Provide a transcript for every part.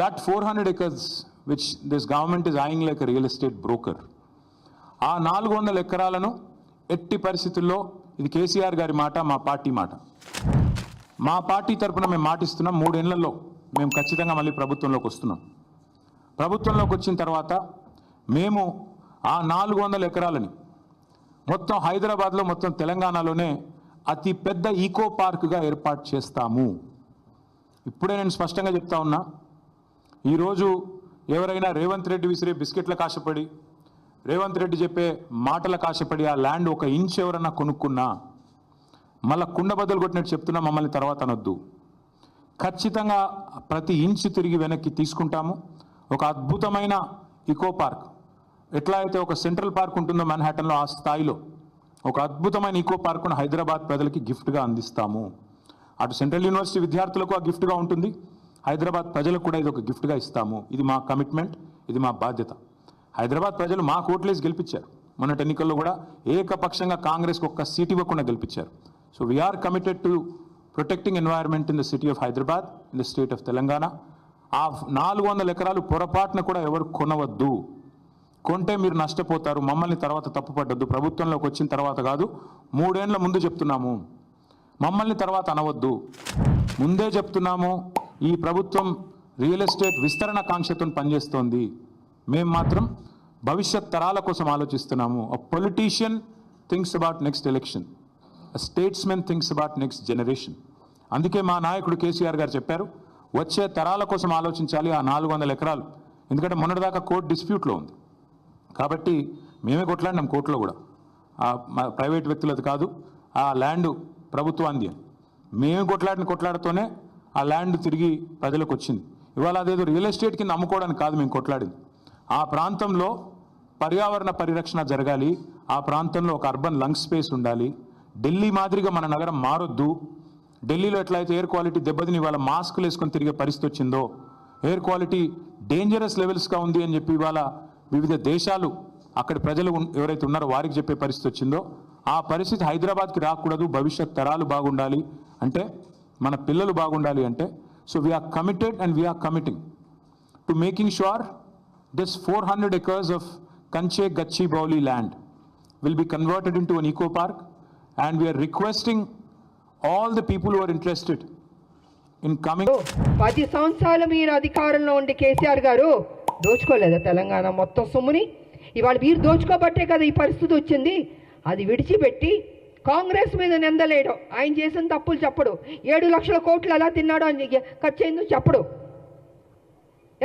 that 400 acres which this government is eyeing like a real estate broker, ఆ 400 ఎకరాలను ఎట్టి పరిస్థితుల్లో, ఇది కేసీఆర్ గారి మాట, మా పార్టీ మాట, మా పార్టీ తరఫున మేము మాటిస్తున్నాం, 3 ఏళ్లలో మేము ఖచ్చితంగా మళ్ళీ ప్రభుత్వంలోకి వస్తున్నాం. ప్రభుత్వంలోకి వచ్చిన తర్వాత మేము ఆ 400 ఎకరాలని మొత్తం హైదరాబాద్లో, మొత్తం తెలంగాణలోనే అతి పెద్ద ఈకో పార్క్గా ఏర్పాటు చేస్తాము. ఇప్పుడే నేను స్పష్టంగా చెప్తా ఉన్నా, ఈరోజు ఎవరైనా రేవంత్ రెడ్డి విసిరే బిస్కెట్లకు ఆశపడి, రేవంత్ రెడ్డి చెప్పే మాటలకు ఆశపడి ఆ ల్యాండ్ 1 ఇంచ్ ఎవరన్నా కొనుక్కున్నా మళ్ళీ కుండ బద్దలు కొట్టినట్టు చెప్తున్నా, మమ్మల్ని తర్వాత అనొద్దు. ఖచ్చితంగా ప్రతి ఇంచ్ తిరిగి వెనక్కి తీసుకుంటాము. ఒక అద్భుతమైన ఈకో పార్క్, ఎట్లా అయితే ఒక సెంట్రల్ పార్క్ ఉంటుందో మన్హాటన్లో, ఆ స్థాయిలో ఒక అద్భుతమైన ఈకో పార్కును హైదరాబాద్ ప్రజలకి గిఫ్ట్గా అందిస్తాము. అటు సెంట్రల్ యూనివర్సిటీ విద్యార్థులకు ఆ గిఫ్ట్గా ఉంటుంది, హైదరాబాద్ ప్రజలకు కూడా ఇది ఒక గిఫ్ట్గా ఇస్తాము. ఇది మా కమిట్మెంట్, ఇది మా బాధ్యత. హైదరాబాద్ ప్రజలు మా ఓట్లేసి గెలిపించారు. మొన్నటి ఎన్నికల్లో కూడా ఏకపక్షంగా కాంగ్రెస్కి 1 సీట్ ఇవ్వకుండా గెలిపించారు. So we are committed to protecting environment in the city of Hyderabad, in the state of Telangana. ఆ 400 ఎకరాలు పొరపాటున కూడా ఎవరు కొనవద్దు. కొంటే మీరు నష్టపోతారు, మమ్మల్ని తర్వాత తప్పుపడ్డద్దు. ప్రభుత్వంలోకి వచ్చిన తర్వాత కాదు, 3 ఏళ్ల ముందు చెప్తున్నాము, మమ్మల్ని తర్వాత అనవద్దు. ముందే చెప్తున్నాము, ఈ ప్రభుత్వం రియల్ ఎస్టేట్ విస్తరణ కాంక్షతో పనిచేస్తోంది. మేము మాత్రం భవిష్యత్ తరాల కోసం ఆలోచిస్తున్నాము. A politician thinks about next election, a statesmen thinks about next generation. అందుకే మా నాయకుడు కేసీఆర్ గారు చెప్పారు, వచ్చే తరాల కోసం ఆలోచించాలి ఆ 400 ఎకరాలు. ఎందుకంటే మొన్నటిదాకా కోర్టు డిస్ప్యూట్లో ఉంది కాబట్టి మేమే కొట్లాడినాం కోర్టులో కూడా. ప్రైవేట్ వ్యక్తులది కాదు, ఆ ల్యాండ్ ప్రభుత్వాన్ని అని మేము కొట్లాడుతూనే ఆ ల్యాండ్ తిరిగి ప్రజలకు వచ్చింది. ఇవాళ అదేదో రియల్ ఎస్టేట్ కింద అమ్ముకోవడానికి కాదు మేము కొట్లాడింది. ఆ ప్రాంతంలో పర్యావరణ పరిరక్షణ జరగాలి, ఆ ప్రాంతంలో ఒక అర్బన్ లంగ్ స్పేస్ ఉండాలి. ఢిల్లీ మాదిరిగా మన నగరం మారొద్దు. ఢిల్లీలో ఎట్లయితే ఎయిర్ క్వాలిటీ దెబ్బతిని ఇవాళ మాస్కులు వేసుకొని తిరిగే పరిస్థితి వచ్చిందో, ఎయిర్ క్వాలిటీ డేంజరస్ లెవెల్స్గా ఉంది అని చెప్పి ఇవాళ వివిధ దేశాలు అక్కడి ప్రజలు ఎవరైతే ఉన్నారో వారికి చెప్పే పరిస్థితి వచ్చిందో, ఆ పరిస్థితి హైదరాబాద్కి రాకూడదు. భవిష్యత్ తరాలు బాగుండాలి అంటే, మన పిల్లలు బాగుండాలి అంటే, so we are committed and we are committing to making sure this 400 acres of Kanche Gachibowli land will be converted into an eco park, and we are requesting all the people who are interested in coming. 10 సంవత్సరాలు మీరు అధికారంలో ఉండి కేసీఆర్ గారు దోచుకోలేదా తెలంగాణ మొత్తం సొమ్ముని? ఇవాళ మీరు దోచుకోబట్టే కదా ఈ పరిస్థితి వచ్చింది. అది విడిచిపెట్టి కాంగ్రెస్ మీద నిందలేయడం, ఆయన చేసిన తప్పులు చెప్పడు, 7 లక్షల కోట్లు ఎలా తిన్నాడో అని ఖర్చు అయిందో చెప్పడు,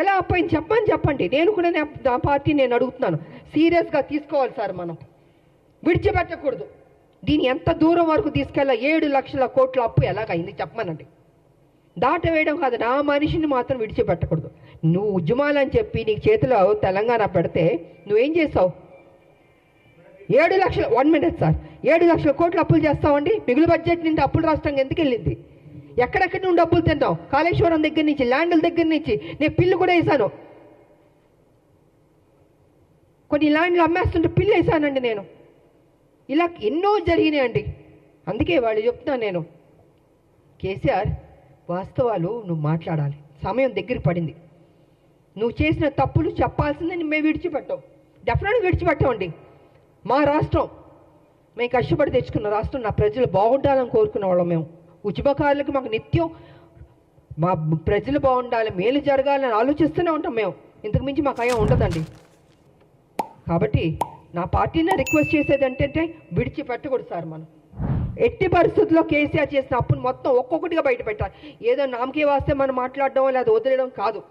ఎలా అప్పయింది చెప్పండి. నేను కూడా నా పార్టీ నేను అడుగుతున్నాను, సీరియస్గా తీసుకోవాలి సార్, మనం విడిచిపెట్టకూడదు. దీన్ని ఎంత దూరం వరకు తీసుకెళ్ళా? 7 లక్షల కోట్ల అప్పు ఎలాగైంది చెప్పమనండి. దాటవేయడం కాదు, నా మనిషిని మాత్రం విడిచిపెట్టకూడదు. నువ్వు ఉద్యమాలని చెప్పి నీకు చేతిలో తెలంగాణ పెడితే నువ్వేం చేసావు? 7 లక్షల 1 minute సార్, 7 లక్షల కోట్ల అప్పులు చేస్తావండి. మిగులు బడ్జెట్ నుండి అప్పులు రాష్ట్రంగా ఎందుకు వెళ్ళింది? ఎక్కడెక్కడి నుండి డబ్బులు తిన్నావు? కాళేశ్వరం దగ్గర నుంచి, ల్యాండ్ల దగ్గర నుంచి. నేను పిల్లు కూడా వేసాను, కొన్ని ల్యాండ్లు అమ్మేస్తుంటే పిల్లు వేసానండి నేను. ఇలా ఎన్నో జరిగినాయండి. అందుకే వాళ్ళు చెప్తున్నాను నేను, కేసీఆర్ వాస్తవాలు నువ్వు మాట్లాడాలి. సమయం దగ్గరికి పడింది. నువ్వు చేసిన తప్పులు చెప్పాల్సిందే. మేము విడిచిపెట్టాం, డెఫినెట్గా విడిచిపెట్టామండి. మా రాష్ట్రం మేము కష్టపడి తెచ్చుకున్న రాష్ట్రం, నా ప్రజలు బాగుండాలని కోరుకునే వాళ్ళం మేము. ఉద్యమకారులకు మాకు నిత్యం మా ప్రజలు బాగుండాలి, మేలు జరగాలని ఆలోచిస్తూనే ఉంటాం మేము. ఇంతకు మించి మాకు అయ్యా ఉండదండి. కాబట్టి నా పార్టీని రిక్వెస్ట్ చేసేది ఏంటంటే విడిచిపెట్టకూడదు సార్. మనం ఎట్టి పరిస్థితుల్లో కేసీఆర్ చేసిన అప్పును మొత్తం ఒక్కొక్కటిగా బయట పెట్టాలి. ఏదో నామకే వాస్తే మనం మాట్లాడడం లేదా వదిలేయడం కాదు.